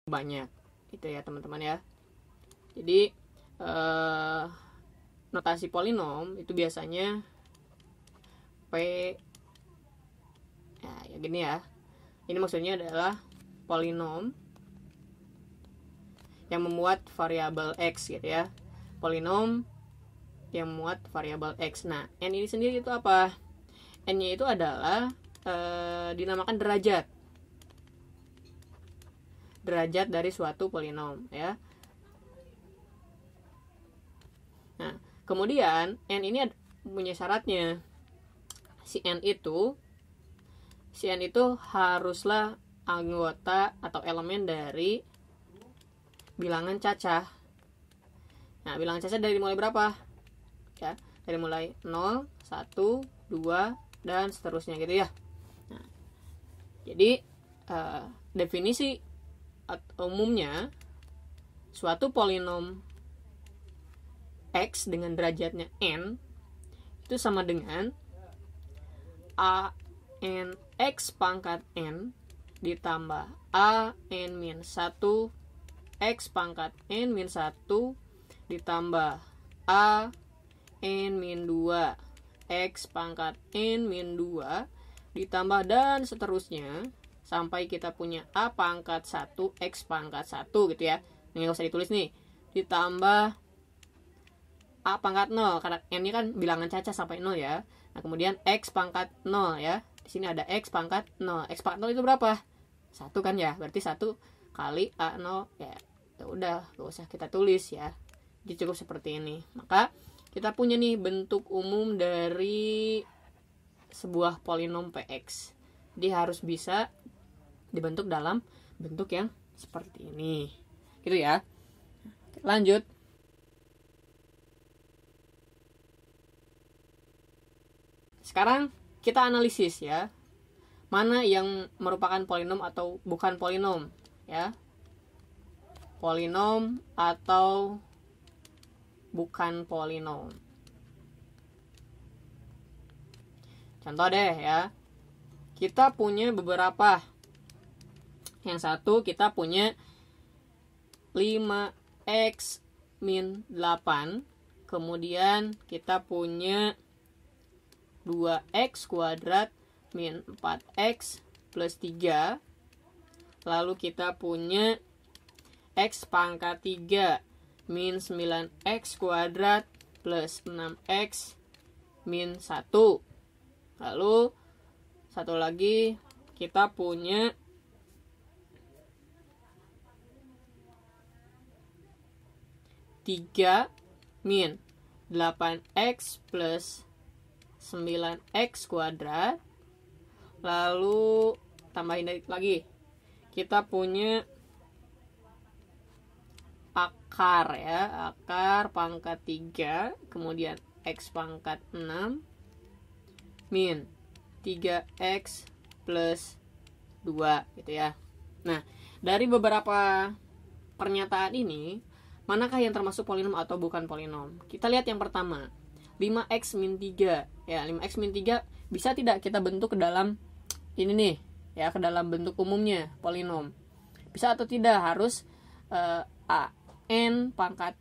banyak. Itu ya teman-teman ya. Jadi notasi polinom itu biasanya P ya gini ya. Ini maksudnya adalah polinom yang memuat variabel X gitu ya. Polinom yang memuat variabel X. Nah, N ini sendiri itu apa? N-nya itu adalah dinamakan derajat. Derajat dari suatu polinom ya. Nah, kemudian N ini punya syaratnya. Si N itu haruslah anggota atau elemen dari bilangan cacah. Nah, bilangan cacah dari mulai berapa? Ya, dari mulai 0, 1, 2 dan seterusnya gitu ya. Nah, jadi definisi umumnya suatu polinom X dengan derajatnya N itu sama dengan A N X pangkat N ditambah A N min 1 X pangkat N min 1 ditambah A N min 2 X pangkat N min 2 ditambah dan seterusnya sampai kita punya A pangkat 1 X pangkat 1 gitu ya. Ini nggak usah ditulis nih. Ditambah A pangkat 0 karena N ini kan bilangan cacah sampai 0 ya. Nah, kemudian X pangkat 0 ya. Di sini ada X pangkat 0. X pangkat 0 itu berapa? 1 kan ya. Berarti 1 kali A0 ya. Udah, gak usah kita tulis ya. Jadi cukup seperti ini. Maka kita punya nih bentuk umum dari sebuah polinom PX. Jadi harus bisa dibentuk dalam bentuk yang seperti ini. Gitu ya. Lanjut. Sekarang kita analisis ya. Mana yang merupakan polinom atau bukan polinom ya. Polinom atau bukan polinom. Contoh deh ya. Kita punya beberapa. Yang satu kita punya 5x min 8. Kemudian kita punya 2x kuadrat min 4x plus 3. Lalu kita punya x pangkat 3 min 9x kuadrat plus 6x min 1. Lalu satu lagi kita punya 3 min 8x plus 9x kuadrat. Lalu tambahin lagi. Kita punya akar ya. Akar pangkat 3. Kemudian x pangkat 6 min 3x plus 2 gitu ya. Nah, dari beberapa pernyataan ini, manakah yang termasuk polinom atau bukan polinom? Kita lihat yang pertama, 5x min 3. Ya, 5x min 3 bisa tidak kita bentuk ke dalam ini nih, ya, ke dalam bentuk umumnya polinom. Bisa atau tidak? Harus an pangkat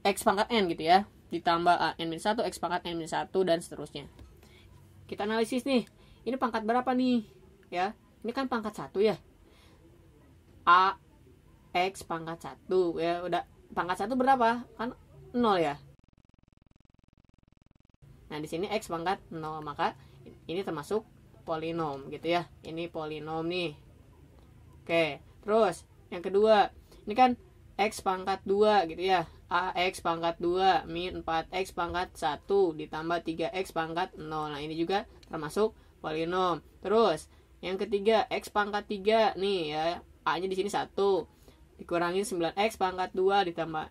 x pangkat n gitu ya, ditambah an min 1 x pangkat n min 1 dan seterusnya. Kita analisis nih. Ini pangkat berapa nih? Ya, ini kan pangkat 1 ya. A X pangkat 1 ya, udah pangkat 1 berapa? Kan 0 ya. Nah, di sini X pangkat 0, maka ini termasuk polinom gitu ya. Ini polinom nih. Oke, terus yang kedua, ini kan X pangkat 2 gitu ya. AX pangkat 2 min 4X pangkat 1 ditambah 3X pangkat 0. Nah, ini juga termasuk polinom. Terus yang ketiga, X pangkat 3 nih ya. A-nya di sini 1 dikurangi 9x pangkat 2 ditambah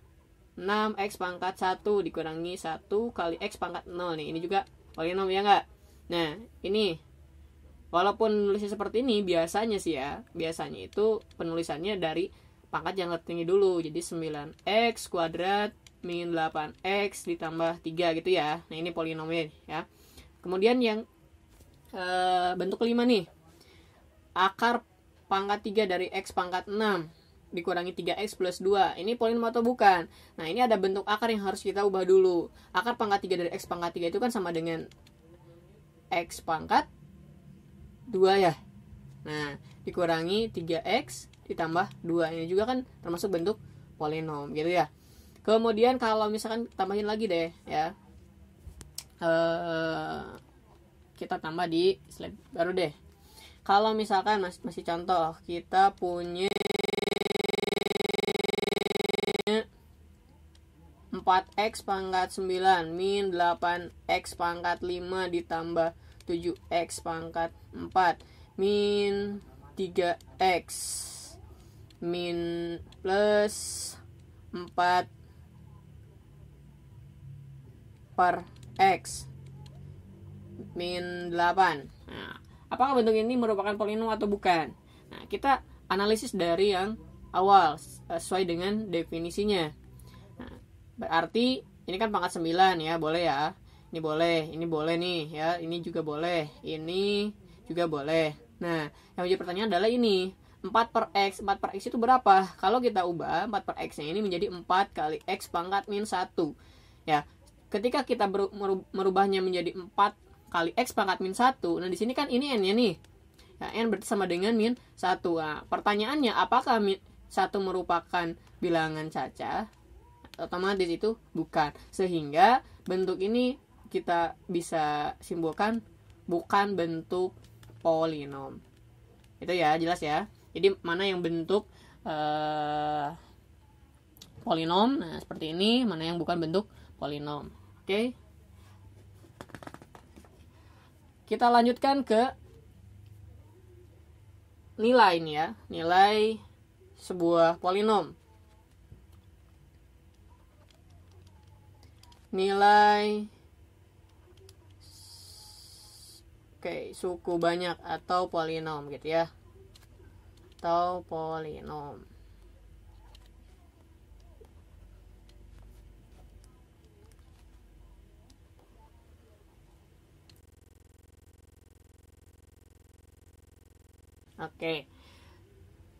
6x pangkat 1 dikurangi 1 kali x pangkat 0 nih. Ini juga polinom ya enggak? Nah, ini walaupun nulisnya seperti ini, biasanya sih ya, biasanya itu penulisannya dari pangkat yang tertinggi dulu. Jadi 9x kuadrat min 8x ditambah 3 gitu ya. Nah, ini polinomnya ya. Kemudian yang bentuk kelima nih, akar pangkat 3 dari X pangkat 6 dikurangi 3X plus 2. Ini polinom atau bukan? Nah, ini ada bentuk akar yang harus kita ubah dulu. Akar pangkat 3 dari X pangkat 3 itu kan sama dengan X pangkat 2 ya. Nah, dikurangi 3X ditambah 2. Ini juga kan termasuk bentuk polinom gitu ya. Kemudian kalau misalkan tambahin lagi deh ya, kita tambah di slide baru deh. Kalau misalkan masih contoh, kita punya 4X pangkat 9 min 8X pangkat 5 ditambah 7X pangkat 4 min 3X min plus 4 per X min 8. Nah, apakah bentuk ini merupakan polinom atau bukan? Nah, kita analisis dari yang awal sesuai dengan definisinya. Nah, berarti ini kan pangkat 9 ya, boleh ya. Ini boleh nih ya, ini juga boleh, ini juga boleh. Nah, yang menjadi pertanyaan adalah ini, 4 per X itu berapa? Kalau kita ubah 4 per X-nya ini menjadi 4 kali X pangkat min 1. Ya, ketika kita merubahnya menjadi 4 kali X pangkat min 1, nah di sini kan ini N-nya nih. Ya, N berarti sama dengan min 1. Nah, pertanyaannya apakah min 1 merupakan bilangan caca? Otomatis itu bukan. Sehingga bentuk ini kita bisa simpulkan bukan bentuk polinom. Itu ya, jelas ya. Jadi mana yang bentuk polinom? Nah, seperti ini. Mana yang bukan bentuk polinom. Oke. Kita lanjutkan ke nilai ini ya. Nilai sebuah polinom. Nilai suku banyak atau polinom gitu ya. Atau polinom. Oke.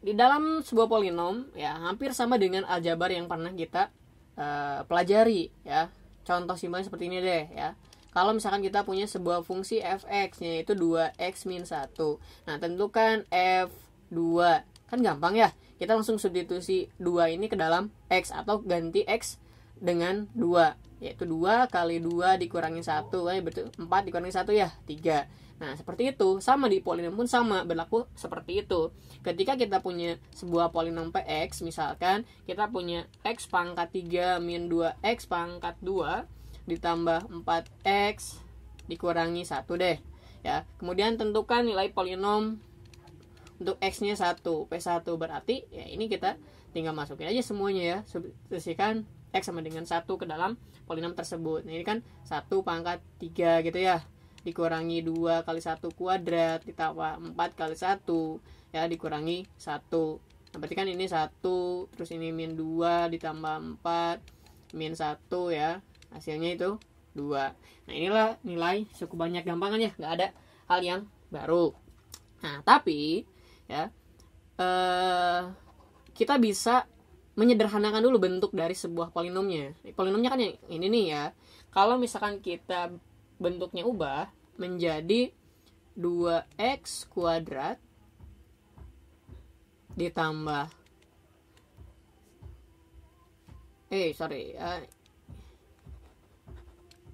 Di dalam sebuah polinom ya hampir sama dengan aljabar yang pernah kita pelajari ya. Contoh simpelnya seperti ini deh ya. Kalau misalkan kita punya sebuah fungsi fx yaitu 2x min 1. Nah, tentukan f2. Kan gampang ya. Kita langsung substitusi 2 ini ke dalam x atau ganti x dengan 2. Yaitu 2 kali 2 dikurangi 1. Berarti 4 dikurangi 1 ya, 3. Nah, seperti itu. Sama di polinom pun sama, berlaku seperti itu. Ketika kita punya sebuah polinom px, misalkan kita punya x pangkat 3 min 2x pangkat 2 ditambah 4x dikurangi 1 deh. Ya, kemudian tentukan nilai polinom untuk x-nya 1, P1 berarti ya ini kita tinggal masukin aja semuanya ya. Substitusikan x sama dengan 1 ke dalam polinom tersebut. Nah, ini kan 1 pangkat 3 gitu ya. Dikurangi 2 kali 1 kuadrat ditambah 4 kali 1 ya dikurangi 1. Nah, berarti kan ini 1 terus ini min 2 ditambah 4 min 1 ya. Hasilnya itu 2. Nah, inilah nilai suku banyak, gampangan ya, nggak ada hal yang baru. Nah, tapi ya kita bisa menyederhanakan dulu bentuk dari sebuah polinomnya. Polinomnya kan yang ini nih ya. Kalau misalkan kita bentuknya ubah menjadi 2x kuadrat ditambah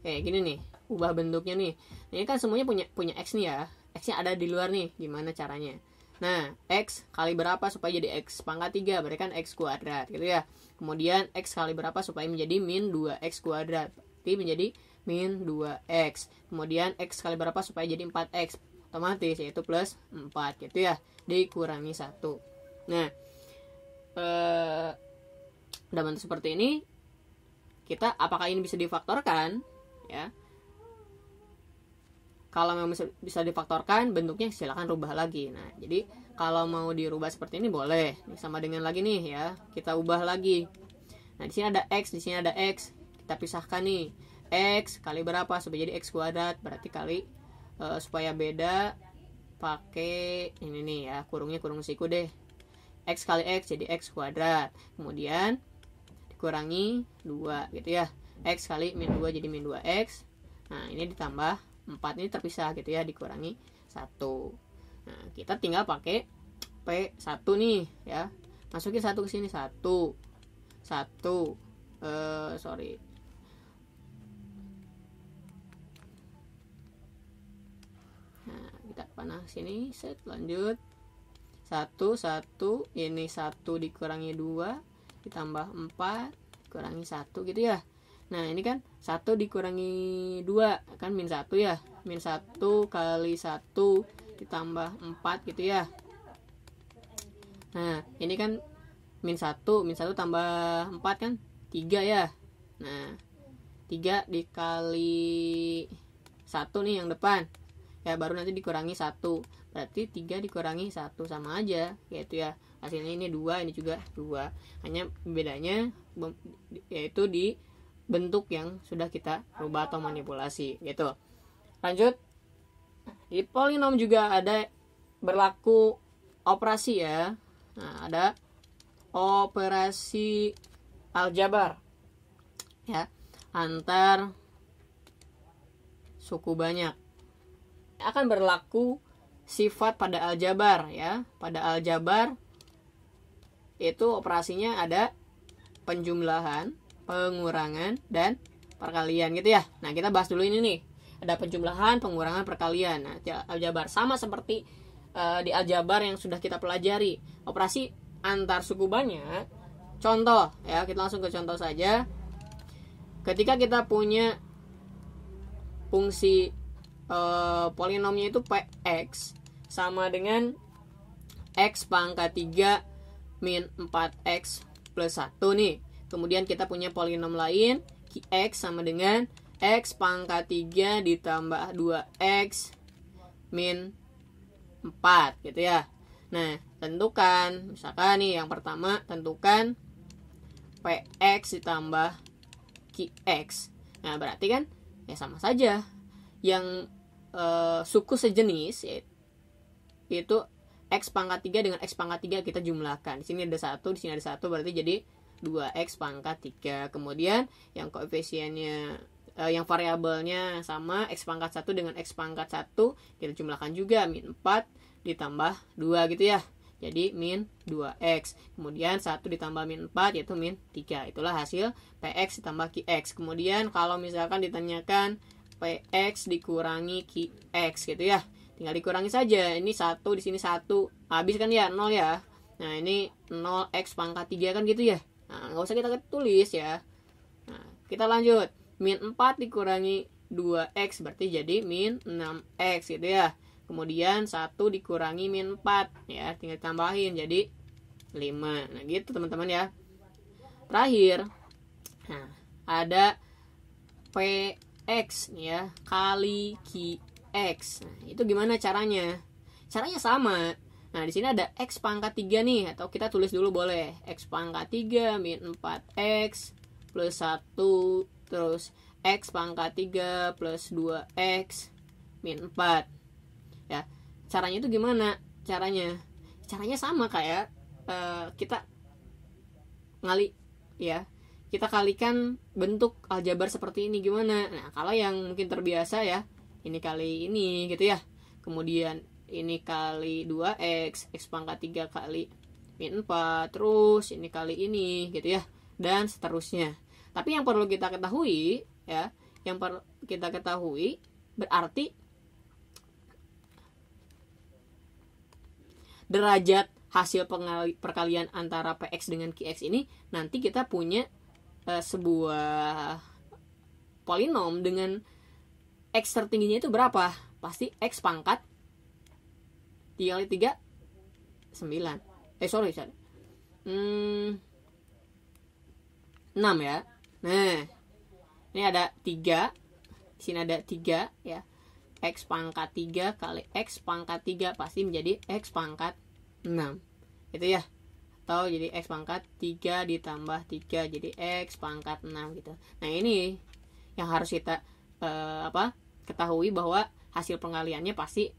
gini nih, ubah bentuknya nih. Ini kan semuanya punya x nih ya. X-nya ada di luar nih. Gimana caranya? Nah, x kali berapa supaya jadi x pangkat 3? Berarti kan x kuadrat gitu ya. Kemudian x kali berapa supaya menjadi min 2x kuadrat? Berarti menjadi min 2x. Kemudian x kali berapa supaya jadi 4x? Otomatis yaitu plus 4 gitu ya. Dikurangi 1. Nah, udah bentuk seperti ini. Kita apakah ini bisa difaktorkan? Ya. Kalau memang bisa difaktorkan, bentuknya silakan rubah lagi. Nah, jadi kalau mau dirubah seperti ini boleh. Ini sama dengan lagi nih ya. Kita ubah lagi. Nah, di sini ada x, di sini ada x. Kita pisahkan nih. X kali berapa supaya jadi x kuadrat? Berarti kali supaya beda pakai ini nih ya, kurungnya kurung siku deh. X kali X jadi X kuadrat. Kemudian dikurangi 2 gitu ya. X kali min 2 jadi min 2X. Nah, ini ditambah 4 ini terpisah gitu ya, dikurangi 1. Nah, kita tinggal pakai P1 nih ya. Masukin 1 ke sini, 1. Sorry. Nah, kita panah sini, set, lanjut. 1 ini 1 dikurangi 2 ditambah 4 dikurangi 1 gitu ya. Nah, ini kan 1 dikurangi 2 kan min 1 ya. Min 1 kali 1 ditambah 4 gitu ya. Nah, ini kan min 1 tambah 4 kan 3 ya. Nah, 3 dikali 1 nih yang depan. Ya, baru nanti dikurangi 1. Berarti 3 dikurangi 1 sama aja gitu ya. Hasilnya ini 2, ini juga 2. Hanya bedanya yaitu di bentuk yang sudah kita rubah atau manipulasi gitu. Lanjut. Di polinom juga ada berlaku operasi ya. Nah, ada operasi aljabar ya, antar suku banyak. Akan berlaku sifat pada aljabar ya. Pada aljabar itu operasinya ada penjumlahan, pengurangan, dan perkalian gitu ya. Nah, kita bahas dulu ini nih. Ada penjumlahan, pengurangan, perkalian. Nah, aljabar sama seperti di aljabar yang sudah kita pelajari. Operasi antar suku banyak. Contoh ya, kita langsung ke contoh saja. Ketika kita punya fungsi polinomnya itu Px sama dengan X pangkat 3 min 4X plus 1 nih. Kemudian kita punya polinom lain Qx sama dengan X pangkat 3 ditambah 2X min 4 gitu ya. Nah, tentukan misalkan nih yang pertama, tentukan Px ditambah Qx. Nah, berarti kan ya sama saja. Yang suku sejenis yaitu X pangkat 3 dengan X pangkat 3 kita jumlahkan. Di sini ada 1, di sini ada 1, berarti jadi 2X pangkat 3. Kemudian yang koefisiennya yang variabelnya sama X pangkat 1 dengan X pangkat 1 kita jumlahkan juga, min 4 ditambah 2 gitu ya. Jadi min 2X. Kemudian 1 ditambah min 4 yaitu min 3. Itulah hasil Px ditambah Qx. Kemudian kalau misalkan ditanyakan Px dikurangi Qx gitu ya, tinggal dikurangi saja. Ini 1, di sini 1, habis kan ya 0 ya. Nah, ini 0x pangkat 3 kan gitu ya. Nah, nggak usah kita tulis ya. Nah, kita lanjut. Min 4 dikurangi 2x berarti jadi min 6x gitu ya. Kemudian 1 dikurangi min 4 ya, tinggal tambahin jadi 5. Nah, gitu teman-teman ya. Terakhir, nah, ada Px nih ya kali Qx. Nah, itu gimana caranya? Caranya sama. Nah, di sini ada X pangkat 3 nih, atau kita tulis dulu boleh. X pangkat 3 min 4X plus 1, terus X pangkat 3 plus 2X min 4. Ya, caranya itu gimana? Caranya sama kayak kita ngali ya. Kita kalikan bentuk aljabar seperti ini gimana? Nah, kalau yang mungkin terbiasa ya, ini kali ini gitu ya. Kemudian ini kali 2x, x pangkat 3 kali min 4, terus ini kali ini gitu ya, dan seterusnya. Tapi yang perlu kita ketahui ya, berarti derajat hasil perkalian antara Px dengan Qx ini nanti kita punya sebuah polinom dengan X tertingginya itu berapa? Pasti X pangkat 3 kali 3 9. Sorry. 6 ya. Nah, ini ada 3. Di sini ada 3 ya. X pangkat 3 kali X pangkat 3 pasti menjadi X pangkat 6. Itu ya. Atau jadi X pangkat 3 ditambah 3 jadi X pangkat 6 gitu. Nah, ini yang harus kita ketahui bahwa hasil pengaliannya pasti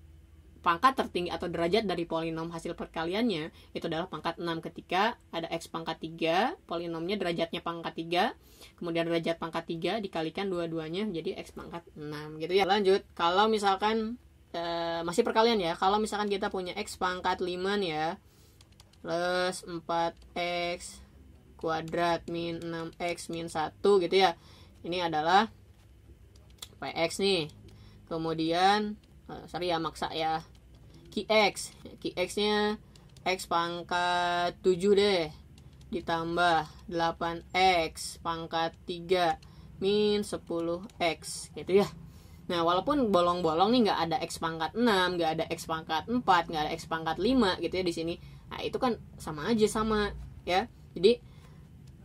pangkat tertinggi atau derajat dari polinom hasil perkaliannya itu adalah pangkat 6 ketika ada X pangkat 3, polinomnya derajatnya pangkat 3, kemudian derajat pangkat 3 dikalikan dua-duanya jadi X pangkat 6 gitu ya. Lanjut, kalau misalkan masih perkalian ya, kalau misalkan kita punya X pangkat 5 nih ya, plus 4X kuadrat min 6X min 1 gitu ya. Ini adalah PX nih. Kemudian sorry ya, maksa ya, QX nya X pangkat 7 deh ditambah 8X pangkat 3 min 10X gitu ya. Nah, walaupun bolong-bolong nih nggak ada X pangkat 6, nggak ada X pangkat 4, nggak ada X pangkat 5 gitu ya di sini. Nah, itu kan sama aja sama ya. Jadi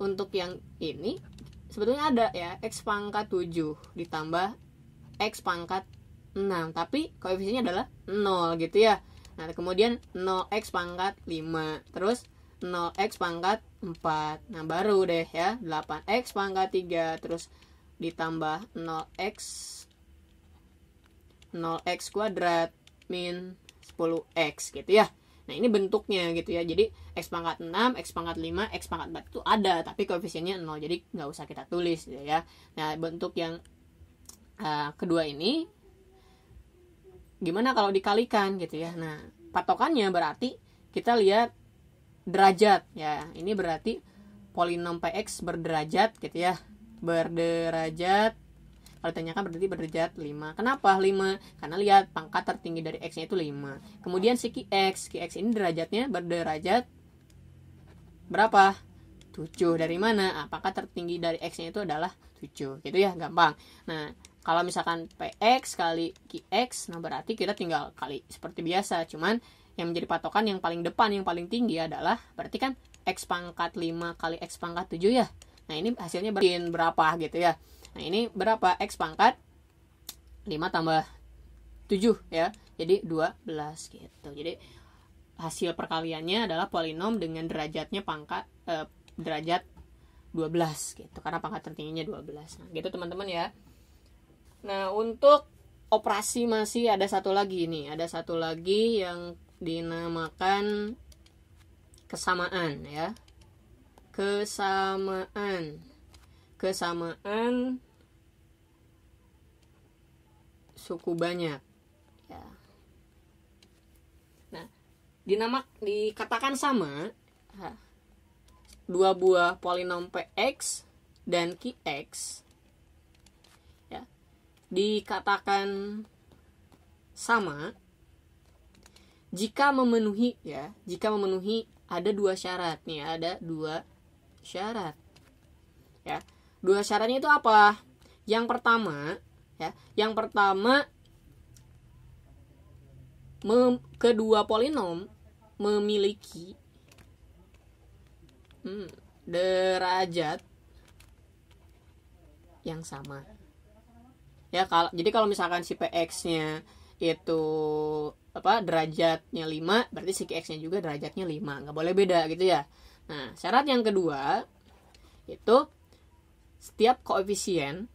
untuk yang ini sebetulnya ada ya X pangkat 7 ditambah X pangkat 6, tapi koefisiennya adalah 0 gitu ya. Nah, kemudian 0x pangkat 5, terus 0x pangkat 4. Nah, baru deh ya 8x pangkat 3, terus ditambah 0x kuadrat min 10x gitu ya. Nah, ini bentuknya gitu ya. Jadi X pangkat 6, X pangkat 5, X pangkat 4 itu ada, tapi koefisiennya 0. Jadi nggak usah kita tulis gitu ya. Nah, bentuk yang kedua ini gimana kalau dikalikan gitu ya. Nah, patokannya berarti kita lihat derajat ya. Ini berarti polinom PX berderajat gitu ya. Berderajat, kalau ditanyakan berarti berderajat 5. Kenapa 5? Karena lihat pangkat tertinggi dari X nya itu 5. Kemudian si QX ini derajatnya berderajat berapa? 7. Dari mana? Pangkat tertinggi dari X nya itu adalah 7 gitu ya, gampang. Nah, kalau misalkan PX kali QX, nah berarti kita tinggal kali seperti biasa. Cuman yang menjadi patokan yang paling depan, yang paling tinggi adalah berarti kan X pangkat 5 kali X pangkat 7 ya. Nah, ini hasilnya berapa gitu ya. Nah, ini berapa? X pangkat 5 tambah 7 ya. Jadi 12 gitu. Jadi hasil perkaliannya adalah polinom dengan derajatnya derajat 12 gitu. Karena pangkat tertingginya 12. Nah, gitu teman-teman ya. Nah, untuk operasi masih ada satu lagi nih. Ada satu lagi yang dinamakan kesamaan ya. Kesamaan suku banyak ya. Nah, dikatakan sama dua buah polinom PX dan QX ya, dikatakan sama jika memenuhi ada dua syarat nih, ada dua syarat ya. Dua syaratnya itu apa? Yang pertama kedua polinom memiliki derajat yang sama ya. Jadi kalau misalkan si PX-nya itu derajatnya 5, berarti si QX-nya juga derajatnya 5, nggak boleh beda gitu ya. Nah, syarat yang kedua itu setiap koefisien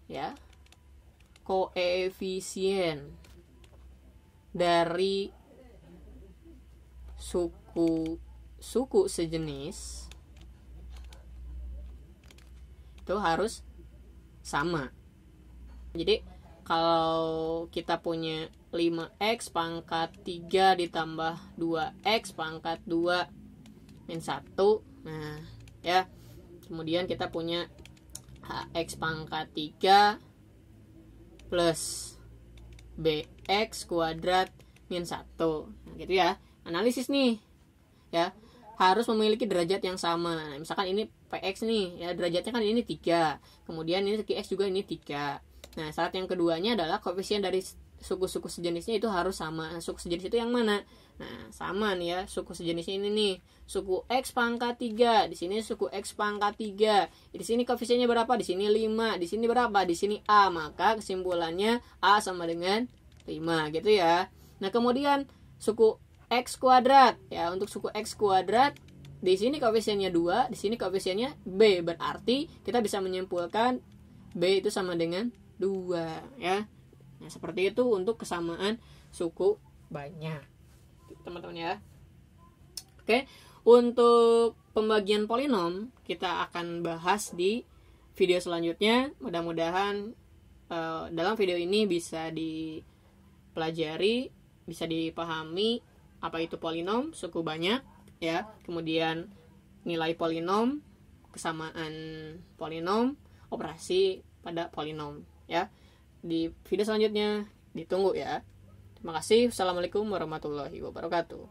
dari suku sejenis itu harus sama. Jadi kalau kita punya 5x pangkat 3 ditambah 2x pangkat 2 min 1, nah ya, kemudian kita punya x pangkat 3 plus bx kuadrat min 1, nah gitu ya. Analisis nih ya, harus memiliki derajat yang sama. Nah, misalkan ini PX nih ya, derajatnya kan ini 3, kemudian ini QX juga ini 3. Nah, syarat yang keduanya adalah koefisien dari suku-suku sejenisnya itu harus sama. Nah, suku sejenis itu yang mana? Nah, sama nih ya, suku sejenisnya ini nih, suku X pangkat 3, di sini suku X pangkat 3. Di sini koefisiennya berapa? Di sini 5, di sini berapa? Di sini A. Maka kesimpulannya A sama dengan 5 gitu ya. Nah, kemudian suku X kuadrat ya, untuk suku X kuadrat di sini koefisiennya 2, di sini koefisiennya B. Berarti kita bisa menyimpulkan B itu sama dengan 2 ya. Nah, seperti itu untuk kesamaan suku banyak. teman-teman ya. Oke, untuk pembagian polinom kita akan bahas di video selanjutnya. Mudah-mudahan dalam video ini bisa dipelajari, bisa dipahami apa itu polinom, suku banyak ya, kemudian nilai polinom, kesamaan polinom, operasi pada polinom ya. Di video selanjutnya ditunggu ya. Terima kasih. Assalamualaikum warahmatullahi wabarakatuh.